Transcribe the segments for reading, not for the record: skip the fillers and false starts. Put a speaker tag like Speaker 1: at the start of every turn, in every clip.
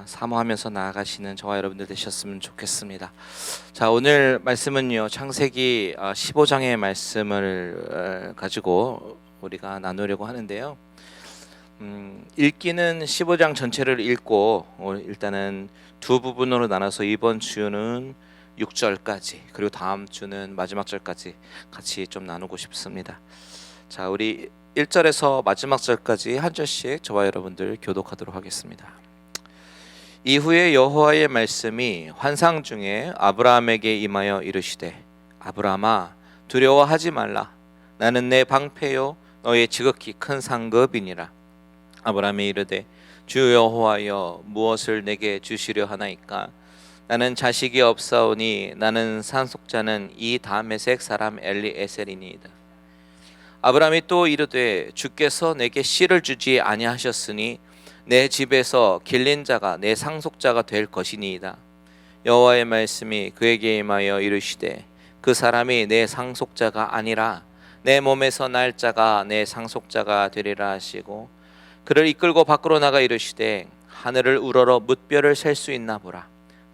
Speaker 1: 사모하면서 나아가시는 저와 여러분들 되셨으면 좋겠습니다. 자, 오늘 말씀은요, 창세기 15장의 말씀을 가지고 우리가 나누려고 하는데요. 읽기는 15장 전체를 읽고 일단은 두 부분으로 나눠서 이번 주는 6절까지, 그리고 다음 주는 마지막 절까지 같이 좀 나누고 싶습니다. 자, 우리 1절에서 마지막 절까지 한 절씩 저와 여러분들 교독하도록 하겠습니다. 이후에 여호와의 말씀이 환상 중에 아브라함에게 임하여 이르시되, 아브라함아, 두려워하지 말라. 나는 내 방패요 너의 지극히 큰 상급이니라. 아브라함이 이르되, 주 여호와여, 무엇을 내게 주시려 하나이까? 나는 자식이 없사오니 나는 상속자는 이 다메섹 사람 엘리에셀이니이다. 아브라함이 또 이르되, 주께서 내게 씨를 주지 아니하셨으니 내 집에서 길린 자가 내 상속자가 될 것이니이다. 여호와의 말씀이 그에게 임하여 이르시되, 그 사람이 내 상속자가 아니라 내 몸에서 날 자가 내 상속자가 되리라 하시고, 그를 이끌고 밖으로 나가 이르시되, 하늘을 우러러 뭇별을 셀 수 있나 보라.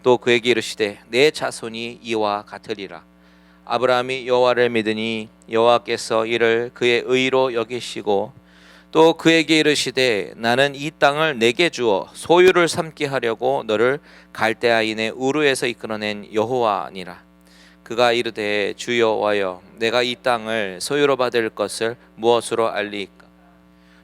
Speaker 1: 또 그에게 이르시되, 내 자손이 이와 같으리라. 아브라함이 여호와를 믿으니 여호와께서 이를 그의 의로 여기시고, 또 그에게 이르시되, 나는 이 땅을 내게 주어 소유를 삼게 하려고 너를 갈대아인의 우르에서 이끌어낸 여호와니라. 그가 이르되, 주 여호와여, 내가 이 땅을 소유로 받을 것을 무엇으로 알리이까?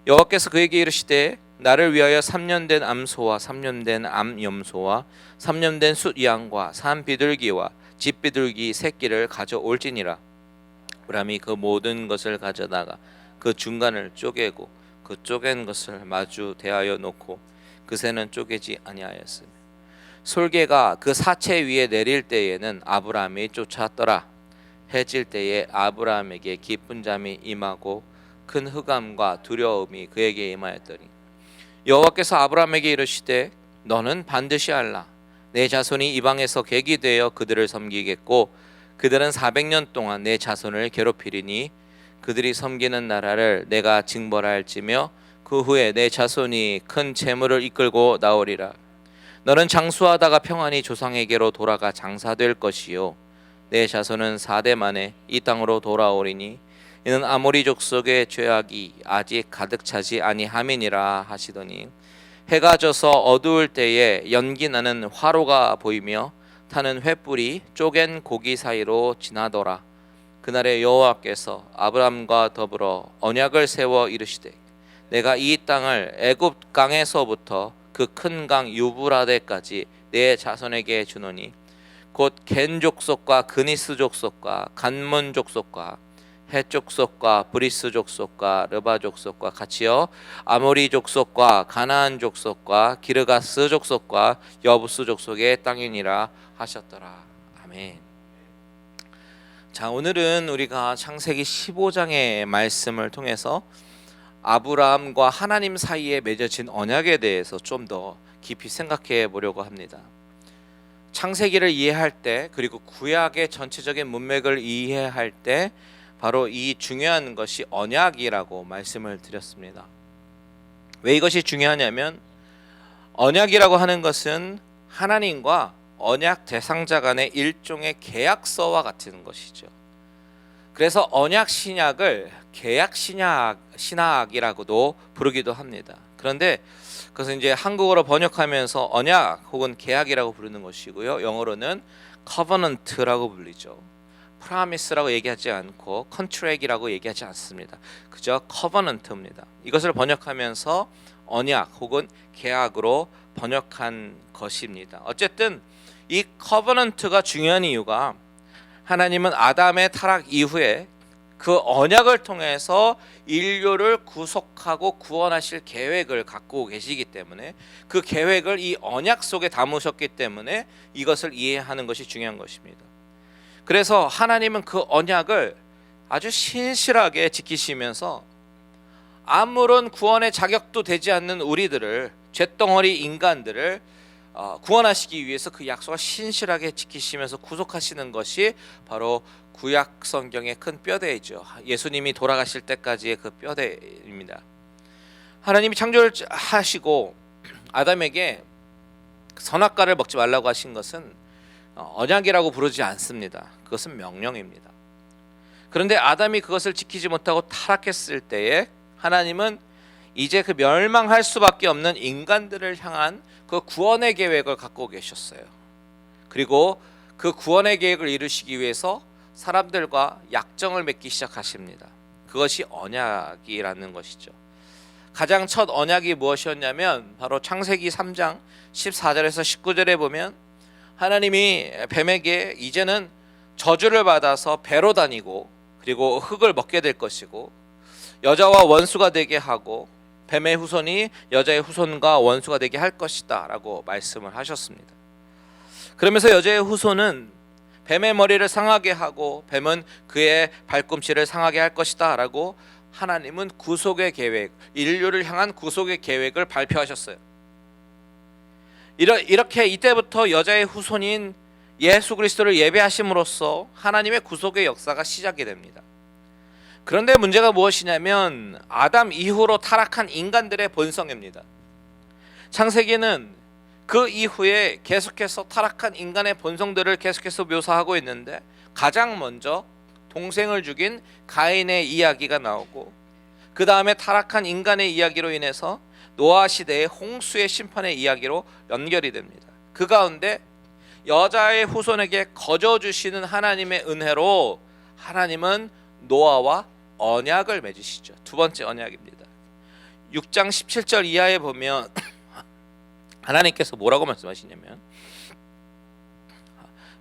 Speaker 1: 여호와께서 그에게 이르시되, 나를 위하여 3년 된 암소와 3년 된 암염소와 3년 된 숫양과 산 비둘기와 집 비둘기 새끼를 가져올지니라. 아브라함이 그 모든 것을 가져다가 그 중간을 쪼개고 그 쪼갠 것을 마주 대하여 놓고 그 새는 쪼개지 아니하였으며, 솔개가 그 사체 위에 내릴 때에는 아브라함이 쫓았더라. 해질 때에 아브라함에게 깊은 잠이 임하고 큰 흑암과 두려움이 그에게 임하였더니, 여호와께서 아브라함에게 이르시되, 너는 반드시 알라. 내 자손이 이방에서 객이 되어 그들을 섬기겠고, 그들은 400년 동안 내 자손을 괴롭히리니 그들이 섬기는 나라를 내가 징벌할지며, 그 후에 내 자손이 큰 재물을 이끌고 나오리라. 너는 장수하다가 평안히 조상에게로 돌아가 장사될 것이요, 내 자손은 4대 만에 이 땅으로 돌아오리니 이는 아모리 족속의 죄악이 아직 가득 차지 아니함이니라 하시더니, 해가 져서 어두울 때에 연기 나는 화로가 보이며 타는 횃불이 쪼갠 고기 사이로 지나더라. 그날에 여호와께서 아브람과 더불어 언약을 세워 이르시되, 내가 이 땅을 애굽 강에서부터 그 큰 강 유브라데까지 내 자손에게 주노니, 곧 겐 족속과 그니스 족속과 간문 족속과 헷 족속과 브리스 족속과 르바 족속과 같이요, 아모리 족속과 가나안 족속과 기르가스 족속과 여부스 족속의 땅이니라 하셨더라. 아멘. 자, 오늘은 우리가 창세기 15장의 말씀을 통해서 아브라함과 하나님 사이에 맺어진 언약에 대해서 좀 더 깊이 생각해 보려고 합니다. 창세기를 이해할 때, 그리고 구약의 전체적인 문맥을 이해할 때 바로 이 중요한 것이 언약이라고 말씀을 드렸습니다. 왜 이것이 중요하냐면, 언약이라고 하는 것은 하나님과 언약 대상자 간의 일종의 계약서와 같은 것이죠. 그래서 언약 신약을 계약 신학이라고도 부르기도 합니다. 그런데 그것은 이제 한국어로 번역하면서 언약 혹은 계약이라고 부르는 것이고요, 영어로는 covenant라고 불리죠. promise라고 얘기하지 않고 contract이라고 얘기하지 않습니다. 그저 covenant입니다. 이것을 번역하면서 언약 혹은 계약으로 번역한 것입니다. 어쨌든 이 covenant가 중요한 이유가, 하나님은 아담의 타락 이후에 그 언약을 통해서 인류를 구속하고 구원하실 계획을 갖고 계시기 때문에, 그 계획을 이 언약 속에 담으셨기 때문에 이것을 이해하는 것이 중요한 것입니다. 그래서 하나님은 그 언약을 아주 신실하게 지키시면서 아무런 구원의 자격도 되지 않는 우리들을, 잿덩어리 인간들을 구원하시기 위해서 그 약속을 신실하게 지키시면서 구속하시는 것이 바로 구약 성경의 큰 뼈대이죠. 예수님이 돌아가실 때까지의 그 뼈대입니다. 하나님이 창조를 하시고 아담에게 선악과를 먹지 말라고 하신 것은 언약이라고 부르지 않습니다. 그것은 명령입니다. 그런데 아담이 그것을 지키지 못하고 타락했을 때에 하나님은 이제 그 멸망할 수밖에 없는 인간들을 향한 그 구원의 계획을 갖고 계셨어요. 그리고 그 구원의 계획을 이루시기 위해서 사람들과 약정을 맺기 시작하십니다. 그것이 언약이라는 것이죠. 가장 첫 언약이 무엇이었냐면 바로 창세기 3장 14절에서 19절에 보면 하나님이 뱀에게 이제는 저주를 받아서 배로 다니고 그리고 흙을 먹게 될 것이고 여자와 원수가 되게 하고 뱀의 후손이 여자의 후손과 원수가 되게 할 것이다 라고 말씀을 하셨습니다. 그러면서 여자의 후손은 뱀의 머리를 상하게 하고 뱀은 그의 발꿈치를 상하게 할 것이다 라고 하나님은 구속의 계획, 인류를 향한 구속의 계획을 발표하셨어요. 이렇게 이때부터 여자의 후손인 예수 그리스도를 예배하심으로써 하나님의 구속의 역사가 시작이 됩니다. 그런데 문제가 무엇이냐면 아담 이후로 타락한 인간들의 본성입니다. 창세기는 그 이후에 계속해서 타락한 인간의 본성들을 계속해서 묘사하고 있는데 가장 먼저 동생을 죽인 가인의 이야기가 나오고 그 다음에 타락한 인간의 이야기로 인해서 노아 시대의 홍수의 심판의 이야기로 연결이 됩니다. 그 가운데 여자의 후손에게 거저 주시는 하나님의 은혜로 하나님은 노아와 언약을 맺으시죠. 두 번째 언약입니다. 6장 17절 이하에 보면 하나님께서 뭐라고 말씀하시냐면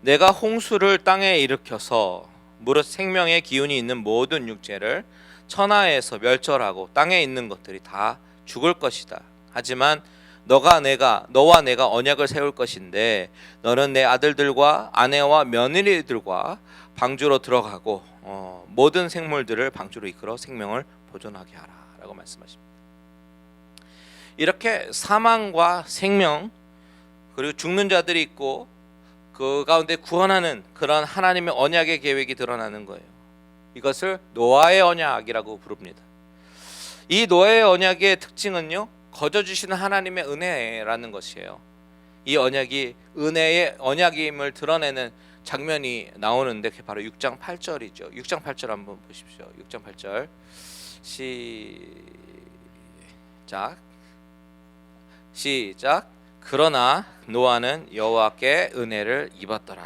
Speaker 1: 내가 홍수를 땅에 일으켜서 무릇 생명의 기운이 있는 모든 육체를 천하에서 멸절하고 땅에 있는 것들이 다 죽을 것이다. 하지만 너와 내가 언약을 세울 것인데 너는 내 아들들과 아내와 며느리들과 방주로 들어가고 모든 생물들을 방주로 이끌어 생명을 보존하게 하라 라고 말씀하십니다. 이렇게 사망과 생명 그리고 죽는 자들이 있고 그 가운데 구원하는 그런 하나님의 언약의 계획이 드러나는 거예요. 이것을 노아의 언약이라고 부릅니다. 이 노아의 언약의 특징은요, 거저 주시는 하나님의 은혜라는 것이에요. 이 언약이 은혜의 언약임을 드러내는 장면이 나오는데 그게 바로 6장 8절이죠. 6장 8절 한번 보십시오. 6장 8절 시작. 그러나 노아는 여호와께 은혜를 입었더라.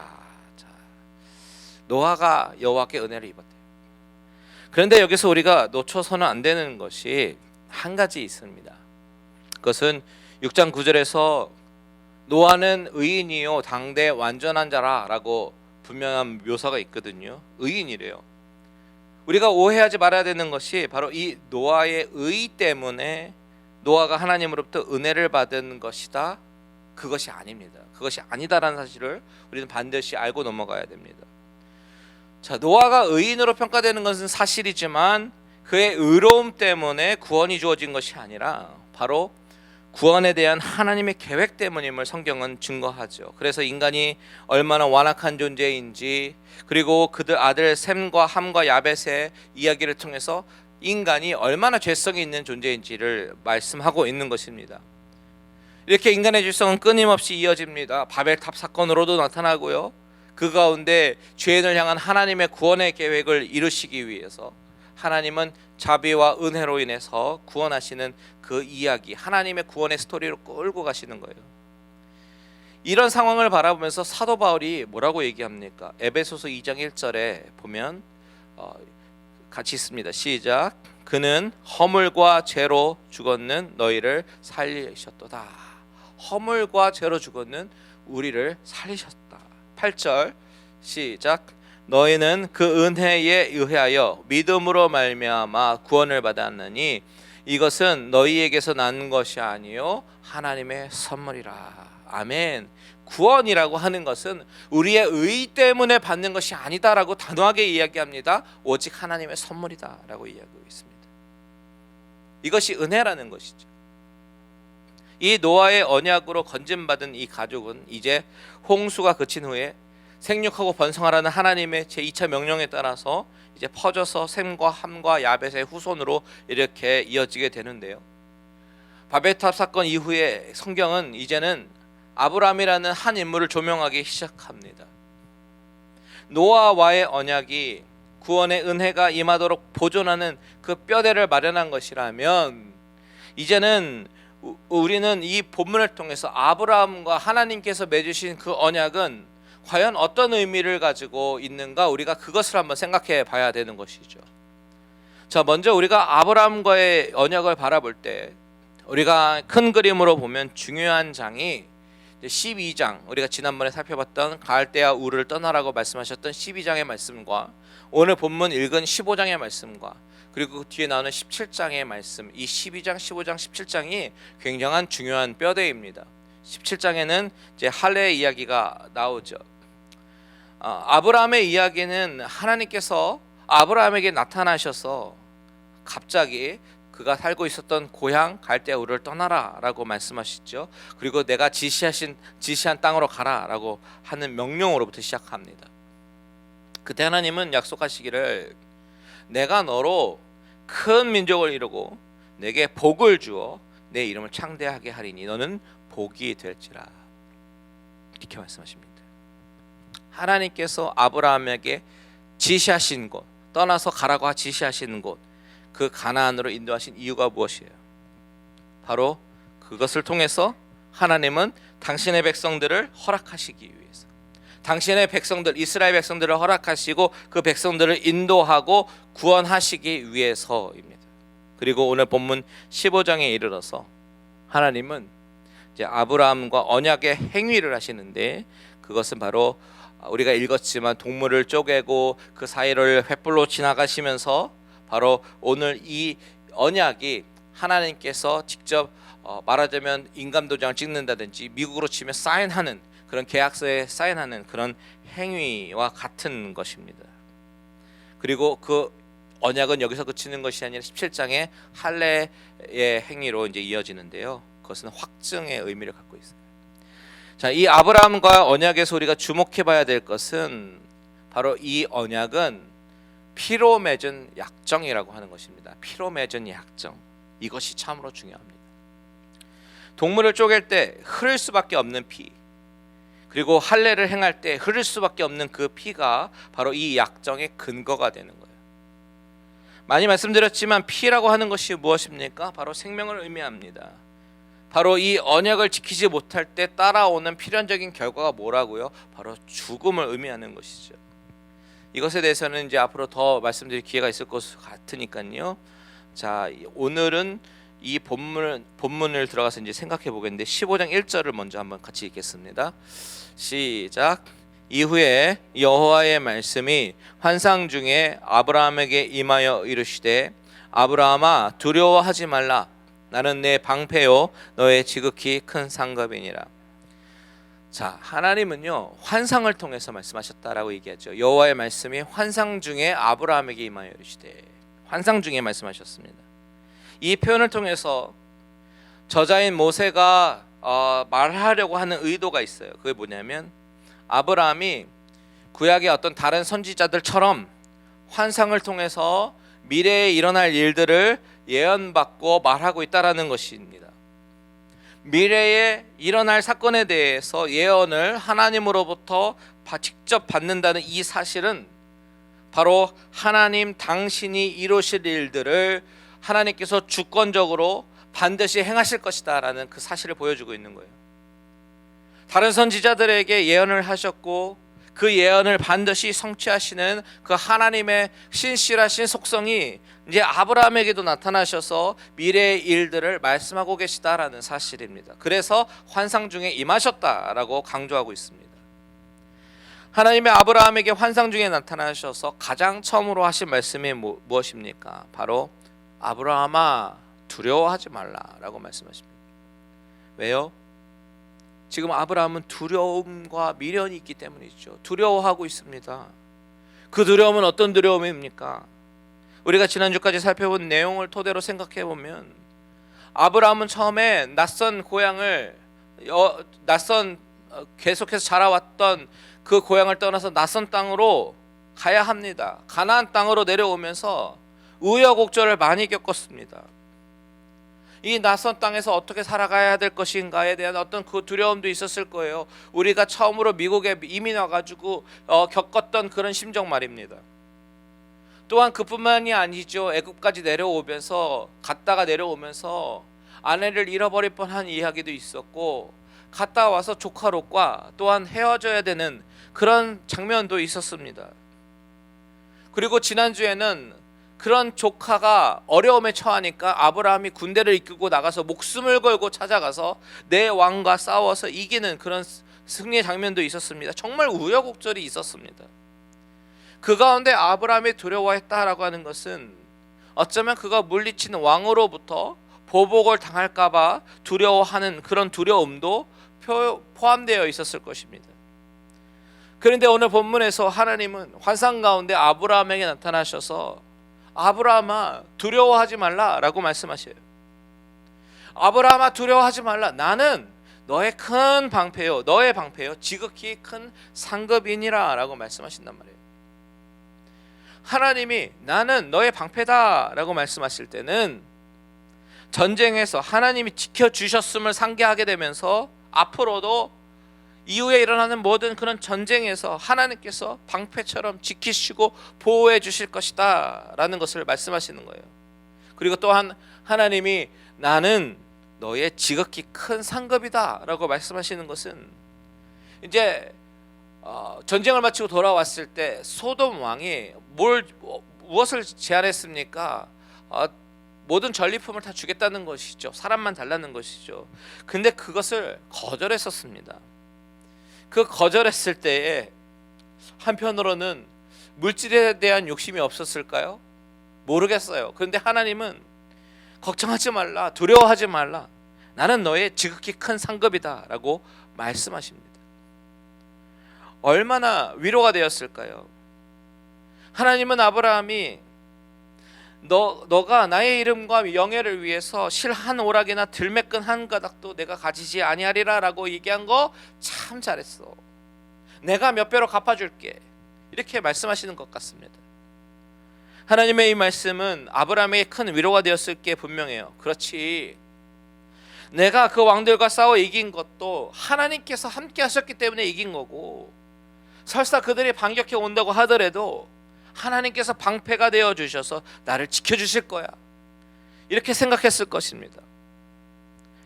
Speaker 1: 자, 노아가 여호와께 은혜를 입었대요. 그런데 여기서 우리가 놓쳐서는 안 되는 것이 한 가지 있습니다. 그것은 6장 9절에서 노아는 의인이요 당대 완전한 자라라고 분명한 묘사가 있거든요. 의인이래요. 우리가 오해하지 말아야 되는 것이 바로 이 노아의 의 때문에 노아가 하나님으로부터 은혜를 받은 것이다. 그것이 아닙니다. 그것이 아니다라는 사실을 우리는 반드시 알고 넘어가야 됩니다. 자, 노아가 의인으로 평가되는 것은 사실이지만 그의 의로움 때문에 구원이 주어진 것이 아니라 바로 구원에 대한 하나님의 계획 때문임을 성경은 증거하죠. 그래서 인간이 얼마나 완악한 존재인지 그리고 그들 아들 셈과 함과 야벳의 이야기를 통해서 인간이 얼마나 죄성이 있는 존재인지를 말씀하고 있는 것입니다. 이렇게 인간의 죄성은 끊임없이 이어집니다. 바벨탑 사건으로도 나타나고요. 그 가운데 죄인을 향한 하나님의 구원의 계획을 이루시기 위해서 하나님은 자비와 은혜로 인해서 구원하시는 그 이야기, 하나님의 구원의 스토리로 끌고 가시는 거예요. 이런 상황을 바라보면서 사도 바울이 뭐라고 얘기합니까? 에베소서 2장 1절에 보면 같이 있습니다. 시작. 그는 허물과 죄로 죽었는 너희를 살리셨도다. 허물과 죄로 죽었는 우리를 살리셨다. 8절 시작. 너희는 그 은혜에 의하여 믿음으로 말미암아 구원을 받았느니 이것은 너희에게서 난 것이 아니요 하나님의 선물이라. 아멘. 구원이라고 하는 것은 우리의 의 때문에 받는 것이 아니다라고 단호하게 이야기합니다. 오직 하나님의 선물이다라고 이야기하고 있습니다. 이것이 은혜라는 것이죠. 이 노아의 언약으로 건진받은 이 가족은 이제 홍수가 그친 후에 생육하고 번성하라는 하나님의 제2차 명령에 따라서 이제 퍼져서 셈과 함과 야벳의 후손으로 이렇게 이어지게 되는데요. 바벨탑 사건 이후에 성경은 이제는 아브라함이라는 한 인물을 조명하기 시작합니다. 노아와의 언약이 구원의 은혜가 임하도록 보존하는 그 뼈대를 마련한 것이라면, 이제는 우리는 이 본문을 통해서 아브라함과 하나님께서 맺으신 그 언약은 과연 어떤 의미를 가지고 있는가, 우리가 그것을 한번 생각해 봐야 되는 것이죠. 자, 먼저 우리가 아브라함과의 언약을 바라볼 때 우리가 큰 그림으로 보면 중요한 장이 12장, 우리가 지난번에 살펴봤던 갈대아 우르를 떠나라고 말씀하셨던 12장의 말씀과 오늘 본문 읽은 15장의 말씀과 그리고 그 뒤에 나오는 17장의 말씀, 이 12장, 15장, 17장이 굉장한 중요한 뼈대입니다. 17장에는 이제 할례의 이야기가 나오죠. 아브라함의 이야기는 하나님께서 아브라함에게 나타나셔서 갑자기 그가 살고 있었던 고향 갈대아 우르를 떠나라라고 말씀하시죠. 그리고 내가 지시한 땅으로 가라라고 하는 명령으로부터 시작합니다. 그때 하나님은 약속하시기를 내가 너로 큰 민족을 이루고 내게 복을 주어 내 이름을 창대하게 하리니 너는 복이 될지라, 이렇게 말씀하십니다. 하나님께서 아브라함에게 지시하신 곳, 떠나서 가라고 지시하시는 곳, 그 가나안으로 인도하신 이유가 무엇이에요? 바로 그것을 통해서 하나님은 당신의 백성들을 허락하시기 위해서, 당신의 백성들, 이스라엘 백성들을 허락하시고 그 백성들을 인도하고 구원하시기 위해서입니다. 그리고 오늘 본문 15장에 이르러서 하나님은 이제 아브라함과 언약의 행위를 하시는데, 그것은 바로 우리가 읽었지만 동물을 쪼개고 그 사이를 횃불로 지나가시면서 바로 오늘 이 언약이 하나님께서 직접 말하자면 인감도장을 찍는다든지 미국으로 치면 사인하는 그런 계약서에 사인하는 그런 행위와 같은 것입니다. 그리고 그 언약은 여기서 그치는 것이 아니라 17장의 할례의 행위로 이제 이어지는데요. 그것은 확증의 의미를 갖고 있어요. 자, 이 아브라함과 언약에서 우리가 주목해 봐야 될 것은 바로 이 언약은 피로 맺은 약정이라고 하는 것입니다. 피로 맺은 약정, 이것이 참으로 중요합니다. 동물을 쪼갤 때 흐를 수밖에 없는 피, 그리고 할례를 행할 때 흐를 수밖에 없는 그 피가 바로 이 약정의 근거가 되는 거예요. 많이 말씀드렸지만 피라고 하는 것이 무엇입니까? 바로 생명을 의미합니다. 바로 이 언약을 지키지 못할 때 따라오는 필연적인 결과가 뭐라고요? 바로 죽음을 의미하는 것이죠. 이것에 대해서는 이제 앞으로 더 말씀드릴 기회가 있을 것 같으니까요. 자, 오늘은 이 본문을 들어가서 이제 생각해 보겠는데 15장 1절을 먼저 한번 같이 읽겠습니다. 시작. 이후에 여호와의 말씀이 환상 중에 아브라함에게 임하여 이르시되 아브라함아 두려워하지 말라. 나는 내 방패요 너의 지극히 큰 상급이니라. 자, 하나님은요 환상을 통해서 말씀하셨다라고 얘기하죠. 여호와의 말씀이 환상 중에 아브라함에게 임하여 이르시되, 환상 중에 말씀하셨습니다. 이 표현을 통해서 저자인 모세가 말하려고 하는 의도가 있어요. 그게 뭐냐면 아브라함이 구약의 어떤 다른 선지자들처럼 환상을 통해서 미래에 일어날 일들을 예언받고 말하고 있다라는 것입니다. 미래에 일어날 사건에 대해서 예언을 하나님으로부터 직접 받는다는 이 사실은 바로 하나님 당신이 이루실 일들을 하나님께서 주권적으로 반드시 행하실 것이다 라는 그 사실을 보여주고 있는 거예요. 다른 선지자들에게 예언을 하셨고 그 예언을 반드시 성취하시는 그 하나님의 신실하신 속성이 이제 아브라함에게도 나타나셔서 미래의 일들을 말씀하고 계시다라는 사실입니다. 그래서 환상 중에 임하셨다라고 강조하고 있습니다. 하나님의 아브라함에게 환상 중에 나타나셔서 가장 처음으로 하신 말씀이 무엇입니까? 바로 아브라함아 두려워하지 말라라고 말씀하십니다. 왜요? 지금 아브라함은 두려움과 미련이 있기 때문이죠. 두려워하고 있습니다. 그 두려움은 어떤 두려움입니까? 우리가 지난주까지 살펴본 내용을 토대로 생각해 보면 아브라함은 처음에 낯선 고향을 계속해서 자라왔던 그 고향을 떠나서 낯선 땅으로 가야 합니다. 가나안 땅으로 내려오면서 우여곡절을 많이 겪었습니다. 이 낯선 땅에서 어떻게 살아가야 될 것인가에 대한 어떤 그 두려움도 있었을 거예요. 우리가 처음으로 미국에 이민 와가지고 겪었던 그런 심정 말입니다. 또한 그뿐만이 아니죠. 애국까지 내려오면서 갔다가 내려오면서 아내를 잃어버릴 뻔한 이야기도 있었고, 갔다 와서 조카 롯과 또한 헤어져야 되는 그런 장면도 있었습니다. 그리고 지난주에는 그런 조카가 어려움에 처하니까 아브라함이 군대를 이끌고 나가서 목숨을 걸고 찾아가서 내 왕과 싸워서 이기는 그런 승리의 장면도 있었습니다. 정말 우여곡절이 있었습니다. 그 가운데 아브라함이 두려워했다라고 하는 것은 어쩌면 그가 물리치는 왕으로부터 보복을 당할까봐 두려워하는 그런 두려움도 포함되어 있었을 것입니다. 그런데 오늘 본문에서 하나님은 환상 가운데 아브라함에게 나타나셔서 아브라함아 두려워하지 말라라고 말씀하셔요. 아브라함아 두려워하지 말라. 나는 너의 큰 방패요, 너의 방패요, 지극히 큰 상급이니라 라고 말씀하신단 말이에요. 하나님이 나는 너의 방패다라고 말씀하실 때는 전쟁에서 하나님이 지켜주셨음을 상기하게 되면서 앞으로도 이후에 일어나는 모든 그런 전쟁에서 하나님께서 방패처럼 지키시고 보호해 주실 것이다 라는 것을 말씀하시는 거예요. 그리고 또한 하나님이 나는 너의 지극히 큰 상급이다 라고 말씀하시는 것은 이제 전쟁을 마치고 돌아왔을 때 소돔 왕이 무엇을 제안했습니까? 모든 전리품을 다 주겠다는 것이죠. 사람만 달라는 것이죠. 근데 그것을 거절했었습니다. 그 거절했을 때에 한편으로는 물질에 대한 욕심이 없었을까요? 모르겠어요. 그런데 하나님은 걱정하지 말라, 두려워하지 말라, 나는 너의 지극히 큰 상급이다 라고 말씀하십니다. 얼마나 위로가 되었을까요? 하나님은 아브라함이 너가 나의 이름과 영예를 위해서 실 한 오락이나 들매끈 한 가닥도 내가 가지지 아니하리라 라고 얘기한 거 참 잘했어. 내가 몇 배로 갚아줄게. 이렇게 말씀하시는 것 같습니다. 하나님의 이 말씀은 아브라함에게 큰 위로가 되었을 게 분명해요. 그렇지, 내가 그 왕들과 싸워 이긴 것도 하나님께서 함께 하셨기 때문에 이긴 거고, 설사 그들이 반격해 온다고 하더라도 하나님께서 방패가 되어 주셔서 나를 지켜주실 거야, 이렇게 생각했을 것입니다.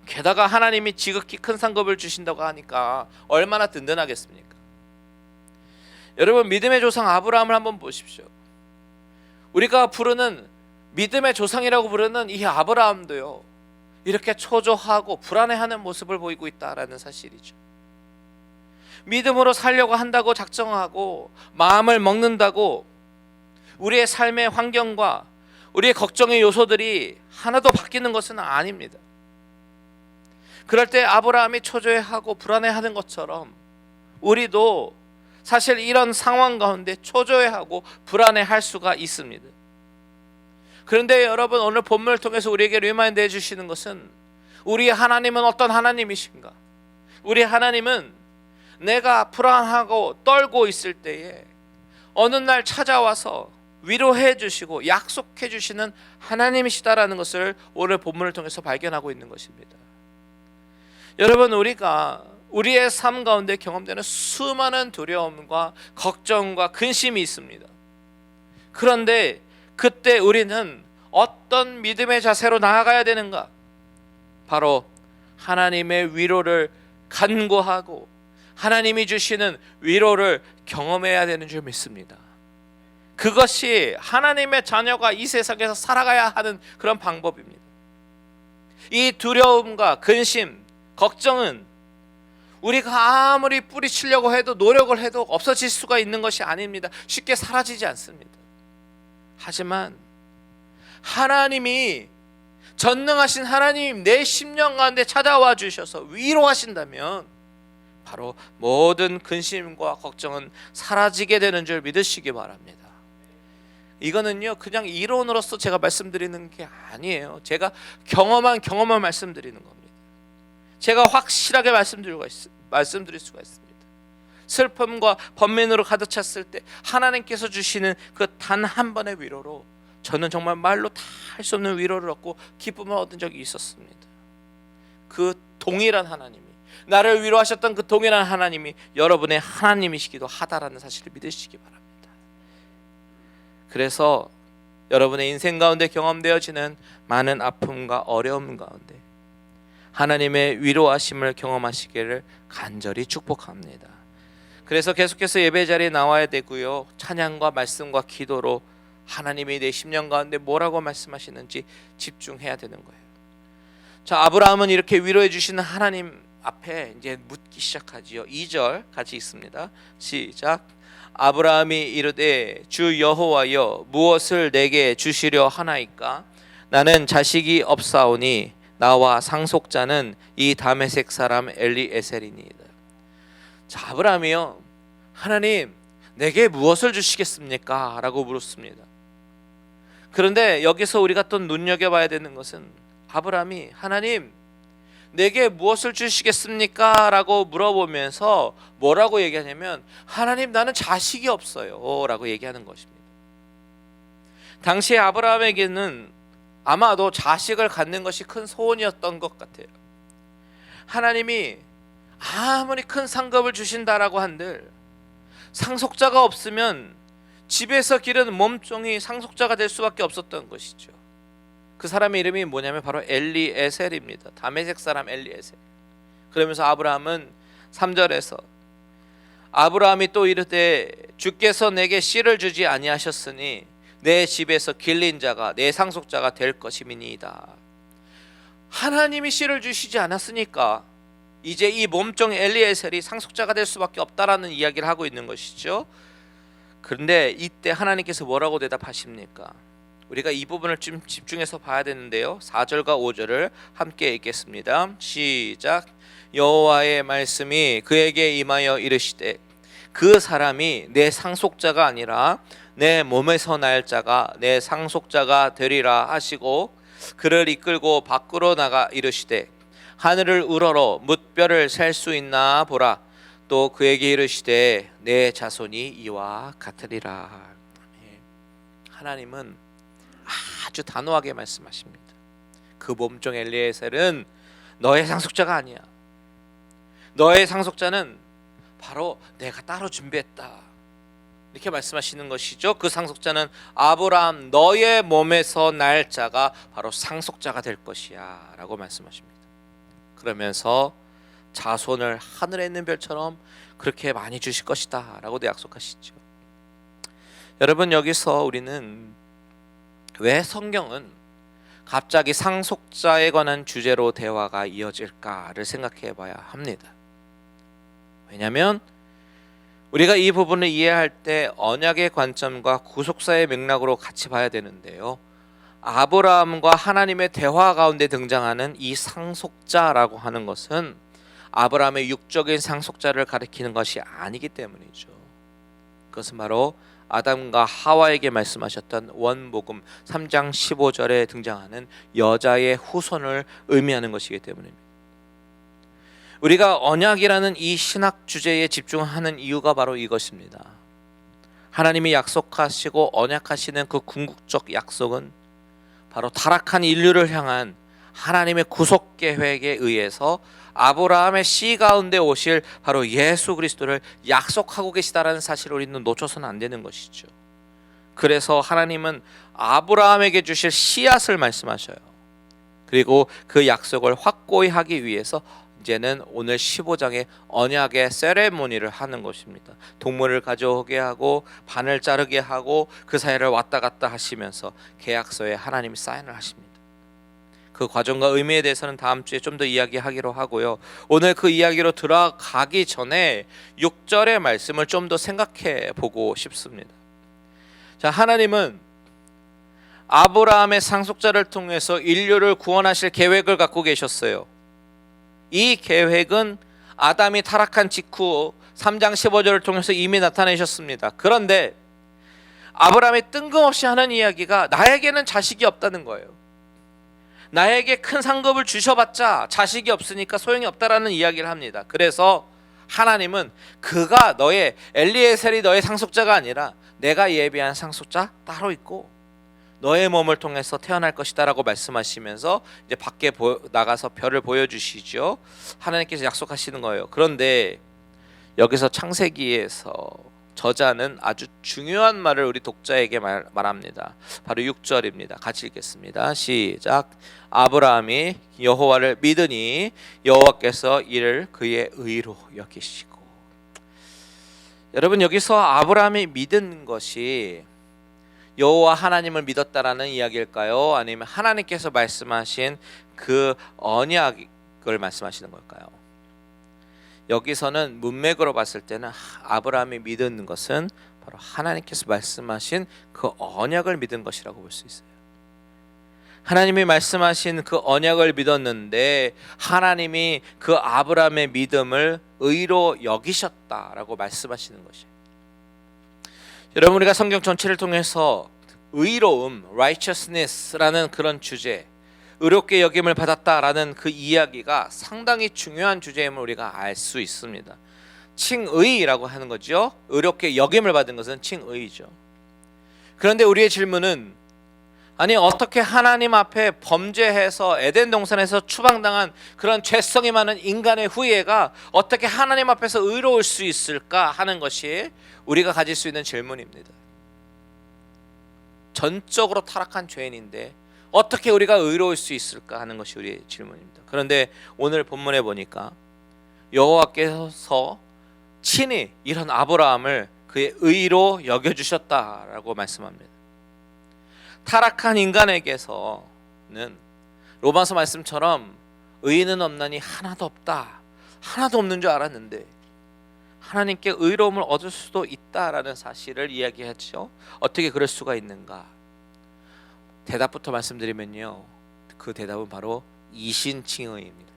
Speaker 1: 게다가 하나님이 지극히 큰 상급을 주신다고 하니까 얼마나 든든하겠습니까? 여러분, 믿음의 조상 아브라함을 한번 보십시오. 우리가 부르는 믿음의 조상이라고 부르는 이 아브라함도요, 이렇게 초조하고 불안해하는 모습을 보이고 있다라는 사실이죠. 믿음으로 살려고 한다고 작정하고 마음을 먹는다고 우리의 삶의 환경과 우리의 걱정의 요소들이 하나도 바뀌는 것은 아닙니다. 그럴 때 아브라함이 초조해하고 불안해하는 것처럼 우리도 사실 이런 상황 가운데 초조해하고 불안해할 수가 있습니다. 그런데 여러분, 오늘 본문을 통해서 우리에게 리마인드 해주시는 것은 우리의 하나님은 어떤 하나님이신가? 우리 하나님은 내가 불안하고 떨고 있을 때에 어느 날 찾아와서 위로해 주시고 약속해 주시는 하나님이시다라는 것을 오늘 본문을 통해서 발견하고 있는 것입니다. 여러분, 우리가 우리의 삶 가운데 경험되는 수많은 두려움과 걱정과 근심이 있습니다. 그런데 그때 우리는 어떤 믿음의 자세로 나아가야 되는가? 바로 하나님의 위로를 간구하고 하나님이 주시는 위로를 경험해야 되는 줄 믿습니다. 그것이 하나님의 자녀가 이 세상에서 살아가야 하는 그런 방법입니다. 이 두려움과 근심, 걱정은 우리가 아무리 뿌리치려고 해도 노력을 해도 없어질 수가 있는 것이 아닙니다. 쉽게 사라지지 않습니다. 하지만 하나님이, 전능하신 하나님 내 심령 가운데 찾아와 주셔서 위로하신다면 바로 모든 근심과 걱정은 사라지게 되는 줄 믿으시기 바랍니다. 이거는요, 그냥 이론으로서 제가 말씀드리는 게 아니에요. 제가 경험한 경험을 말씀드리는 겁니다. 제가 확실하게 말씀드릴 수가 있습니다. 슬픔과 번민으로 가득 찼을 때 하나님께서 주시는 그 단 한 번의 위로로 저는 정말 말로 다 할 수 없는 위로를 얻고 기쁨을 얻은 적이 있었습니다. 그 동일한 하나님이, 나를 위로하셨던 그 동일한 하나님이 여러분의 하나님이시기도 하다라는 사실을 믿으시기 바랍니다. 그래서 여러분의 인생 가운데 경험되어지는 많은 아픔과 어려움 가운데 하나님의 위로하심을 경험하시기를 간절히 축복합니다. 그래서 계속해서 예배 자리에 나와야 되고요, 찬양과 말씀과 기도로 하나님이 내 심령 가운데 뭐라고 말씀하시는지 집중해야 되는 거예요. 자, 아브라함은 이렇게 위로해 주시는 하나님 앞에 이제 묻기 시작하지요. 2절 같이 있습니다. 시작. 아브라함이 이르되 주 여호와여 무엇을 내게 주시려 하나이까? 나는 자식이 없사오니 나와 상속자는 이 다메섹 사람 엘리에셀이니이다. 자, 아브라함이요, 하나님 내게 무엇을 주시겠습니까? 라고 물었습니다. 그런데 여기서 우리가 또 눈여겨봐야 되는 것은 아브라함이 하나님 내게 무엇을 주시겠습니까? 라고 물어보면서 뭐라고 얘기하냐면 하나님 나는 자식이 없어요 라고 얘기하는 것입니다. 당시에 아브라함에게는 아마도 자식을 갖는 것이 큰 소원이었던 것 같아요. 하나님이 아무리 큰 상급을 주신다라고 한들 상속자가 없으면 집에서 기른 몸종이 상속자가 될 수밖에 없었던 것이죠. 그 사람의 이름이 뭐냐면 바로 엘리에셀입니다. 다메섹 사람 엘리에셀. 그러면서 아브라함은 3절에서 아브라함이 또 이르되 주께서 내게 씨를 주지 아니하셨으니 내 집에서 길린 자가 내 상속자가 될 것임이니이다. 하나님이 씨를 주시지 않았으니까 이제 이 몸종 엘리에셀이 상속자가 될 수밖에 없다라는 이야기를 하고 있는 것이죠. 그런데 이때 하나님께서 뭐라고 대답하십니까? 우리가 이 부분을 좀 집중해서 봐야 되는데요, 4절과 5절을 함께 읽겠습니다. 시작. 여호와의 말씀이 그에게 임하여 이르시되 그 사람이 내 상속자가 아니라 내 몸에서 날 자가 내 상속자가 되리라 하시고 그를 이끌고 밖으로 나가 이르시되 하늘을 우러러 뭇별을 셀 수 있나 보라. 또 그에게 이르시되 내 자손이 이와 같으리라. 하나님은 아주 단호하게 말씀하십니다. 그 몸종 엘리에셀은 너의 상속자가 아니야. 너의 상속자는 바로 내가 따로 준비했다. 이렇게 말씀하시는 것이죠. 그 상속자는 아브라함 너의 몸에서 날 자가 바로 상속자가 될 것이야 라고 말씀하십니다. 그러면서 자손을 하늘에 있는 별처럼 그렇게 많이 주실 것이다 라고도 약속하시죠. 여러분, 여기서 우리는 왜 성경은 갑자기 상속자에 관한 주제로 대화가 이어질까를 생각해 봐야 합니다. 왜냐하면 우리가 이 부분을 이해할 때 언약의 관점과 구속사의 맥락으로 같이 봐야 되는데요, 아브라함과 하나님의 대화 가운데 등장하는 이 상속자라고 하는 것은 아브라함의 육적인 상속자를 가리키는 것이 아니기 때문이죠. 그것은 바로 아담과 하와에게 말씀하셨던 원복음 3장 15절에 등장하는 여자의 후손을 의미하는 것이기 때문입니다. 우리가 언약이라는 이 신학 주제에 집중하는 이유가 바로 이것입니다. 하나님이 약속하시고 언약하시는 그 궁극적 약속은 바로 타락한 인류를 향한 하나님의 구속 계획에 의해서 아브라함의 씨 가운데 오실 바로 예수 그리스도를 약속하고 계시다라는 사실을 우리는 놓쳐서는 안 되는 것이죠. 그래서 하나님은 아브라함에게 주실 씨앗을 말씀하셔요. 그리고 그 약속을 확고히 하기 위해서 이제는 오늘 15장의 언약의 세레모니를 하는 것입니다. 동물을 가져오게 하고 반을 자르게 하고 그 사이를 왔다 갔다 하시면서 계약서에 하나님이 사인을 하십니다. 그 과정과 의미에 대해서는 다음 주에 좀 더 이야기하기로 하고요. 오늘 그 이야기로 들어가기 전에 6절의 말씀을 좀 더 생각해 보고 싶습니다. 자, 하나님은 아브라함의 상속자를 통해서 인류를 구원하실 계획을 갖고 계셨어요. 이 계획은 아담이 타락한 직후 3장 15절을 통해서 이미 나타내셨습니다. 그런데 아브라함이 뜬금없이 하는 이야기가 나에게는 자식이 없다는 거예요. 나에게 큰 상급을 주셔봤자 자식이 없으니까 소용이 없다라는 이야기를 합니다. 그래서 하나님은 그가 너의 엘리에셀이 너의 상속자가 아니라 내가 예비한 상속자 따로 있고 너의 몸을 통해서 태어날 것이다라고 말씀하시면서 이제 밖에 나가서 별을 보여주시죠. 하나님께서 약속하시는 거예요. 그런데 여기서 창세기에서 저자는 아주 중요한 말을 우리 독자에게 말합니다. 바로 6절입니다. 같이 읽겠습니다. 시작. 아브라함이 여호와를 믿으니 여호와께서 이를 그의 의로 여기시고. 여러분, 여기서 아브라함이 믿은 것이 여호와 하나님을 믿었다라는 이야기일까요? 아니면 하나님께서 말씀하신 그 언약을 말씀하시는 걸까요? 여기서는 문맥으로 봤을 때는 아브라함이 믿는 것은 바로 하나님께서 말씀하신 그 언약을 믿은 것이라고 볼 수 있어요. 하나님이 말씀하신 그 언약을 믿었는데 하나님이 그 아브라함의 믿음을 의로 여기셨다라고 말씀하시는 것이에요. 여러분, 우리가 성경 전체를 통해서 의로움, righteousness라는 그런 주제, 의롭게 여김을 받았다라는 그 이야기가 상당히 중요한 주제임을 우리가 알 수 있습니다. 칭의라고 하는 거죠. 의롭게 여김을 받은 것은 칭의죠. 그런데 우리의 질문은, 아니 어떻게 하나님 앞에 범죄해서 에덴 동산에서 추방당한 그런 죄성이 많은 인간의 후예가 어떻게 하나님 앞에서 의로울 수 있을까 하는 것이 우리가 가질 수 있는 질문입니다. 전적으로 타락한 죄인인데 어떻게 우리가 의로울 수 있을까 하는 것이 우리의 질문입니다. 그런데 오늘 본문에 보니까 여호와께서 친히 이런 아브라함을 그의 의로 여겨주셨다라고 말씀합니다. 타락한 인간에게서는 로마서 말씀처럼 의인은 없나니 하나도 없다, 하나도 없는 줄 알았는데 하나님께 의로움을 얻을 수도 있다라는 사실을 이야기하죠. 어떻게 그럴 수가 있는가? 대답부터 말씀드리면요, 그 대답은 바로 이신칭의입니다.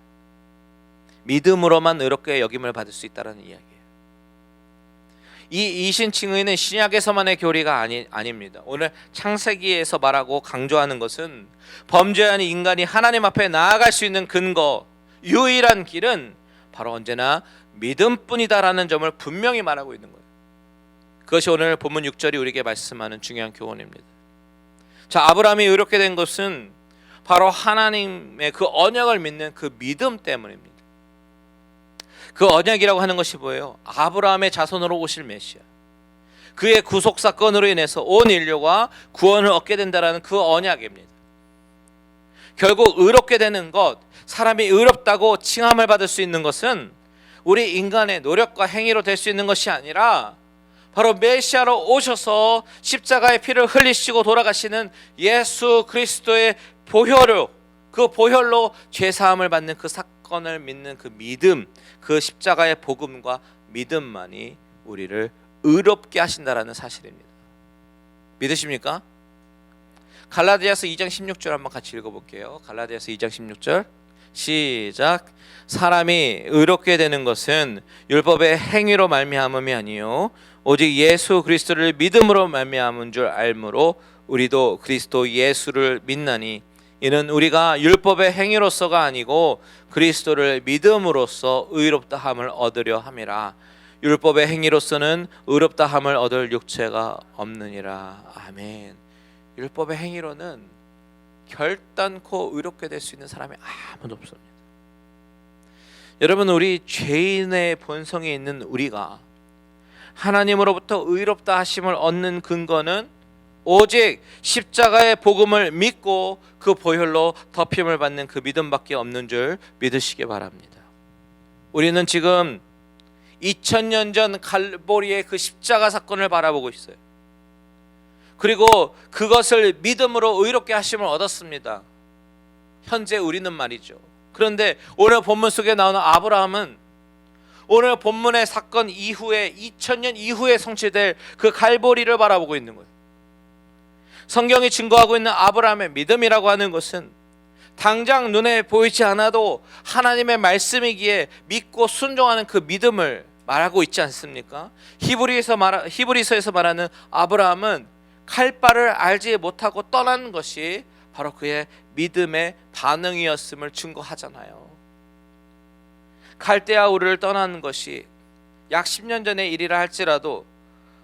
Speaker 1: 믿음으로만 의롭게 여김을 받을 수 있다는 이야기예요. 이 이신칭의는 신약에서만의 교리가 아닙니다. 오늘 창세기에서 말하고 강조하는 것은 범죄한 인간이 하나님 앞에 나아갈 수 있는 근거, 유일한 길은 바로 언제나 믿음뿐이다라는 점을 분명히 말하고 있는 거예요. 그것이 오늘 본문 6절이 우리에게 말씀하는 중요한 교훈입니다. 자, 아브라함이 의롭게 된 것은 바로 하나님의 그 언약을 믿는 그 믿음 때문입니다. 그 언약이라고 하는 것이 뭐예요? 아브라함의 자손으로 오실 메시아, 그의 구속 사건으로 인해서 온 인류가 구원을 얻게 된다라는 그 언약입니다. 결국 의롭게 되는 것, 사람이 의롭다고 칭함을 받을 수 있는 것은 우리 인간의 노력과 행위로 될 수 있는 것이 아니라 바로 메시아로 오셔서 십자가의 피를 흘리시고 돌아가시는 예수 그리스도의 보혈로, 그 보혈로 죄사함을 받는 그 사건을 믿는 그 믿음, 그 십자가의 복음과 믿음만이 우리를 의롭게 하신다라는 사실입니다. 믿으십니까? 갈라디아서 2장 16절 한번 같이 읽어볼게요. 갈라디아서 2장 16절 시작. 사람이 의롭게 되는 것은 율법의 행위로 말미암음이 아니요 오직 예수 그리스도를 믿음으로 말미암은 줄 알므로 우리도 그리스도 예수를 믿나니 이는 우리가 율법의 행위로서가 아니고 그리스도를 믿음으로써 의롭다 함을 얻으려 함이라. 율법의 행위로서는 의롭다 함을 얻을 육체가 없느니라. 아멘. 율법의 행위로는 결단코 의롭게 될 수 있는 사람이 아무도 없습니다. 여러분, 우리 죄인의 본성에 있는 우리가 하나님으로부터 의롭다 하심을 얻는 근거는 오직 십자가의 복음을 믿고 그 보혈로 덮임을 받는 그 믿음밖에 없는 줄 믿으시기 바랍니다. 우리는 지금 2000년 전 갈보리의 그 십자가 사건을 바라보고 있어요. 그리고 그것을 믿음으로 의롭게 하심을 얻었습니다. 현재 우리는 말이죠. 그런데 오늘 본문 속에 나오는 아브라함은 오늘 본문의 사건 이후에 2000년 이후에 성취될 그 갈보리를 바라보고 있는 거예요. 성경이 증거하고 있는 아브라함의 믿음이라고 하는 것은 당장 눈에 보이지 않아도 하나님의 말씀이기에 믿고 순종하는 그 믿음을 말하고 있지 않습니까? 히브리서에서 말하는 아브라함은 칼바를 알지 못하고 떠난 것이 바로 그의 믿음의 반응이었음을 증거하잖아요. 갈대아 우르를 떠나는 것이 약 10년 전의 일이라 할지라도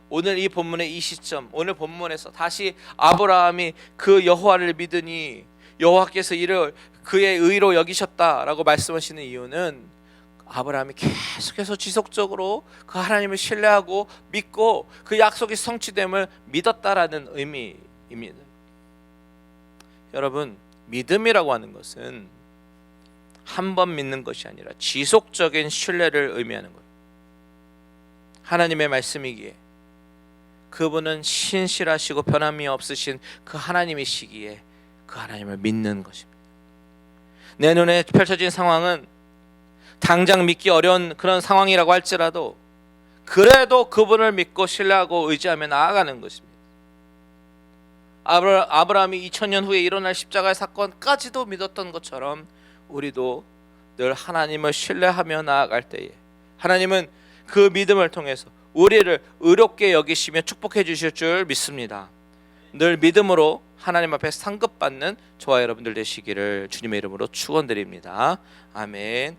Speaker 1: 오늘 이 본문의 이 시점, 오늘 본문에서 다시 아브라함이 그 여호와를 믿으니 여호와께서 이를 그의 의로 여기셨다라고 말씀하시는 이유는 아브라함이 계속해서 지속적으로 그 하나님을 신뢰하고 믿고 그 약속이 성취됨을 믿었다라는 의미입니다. 여러분, 믿음이라고 하는 것은 한 번 믿는 것이 아니라 지속적인 신뢰를 의미하는 거예요. 하나님의 말씀이기에 그분은 신실하시고 변함이 없으신 그 하나님이시기에 그 하나님을 믿는 것입니다. 내 눈에 펼쳐진 상황은 당장 믿기 어려운 그런 상황이라고 할지라도 그래도 그분을 믿고 신뢰하고 의지하며 나아가는 것입니다. 아브라함이 2000년 후에 일어날 십자가의 사건까지도 믿었던 것처럼 우리도 늘 하나님을 신뢰하며 나아갈 때에 하나님은 그 믿음을 통해서 우리를 의롭게 여기시며 축복해 주실 줄 믿습니다. 늘 믿음으로 하나님 앞에 상급받는 저와 여러분들 되시기를 주님의 이름으로 축원드립니다. 아멘.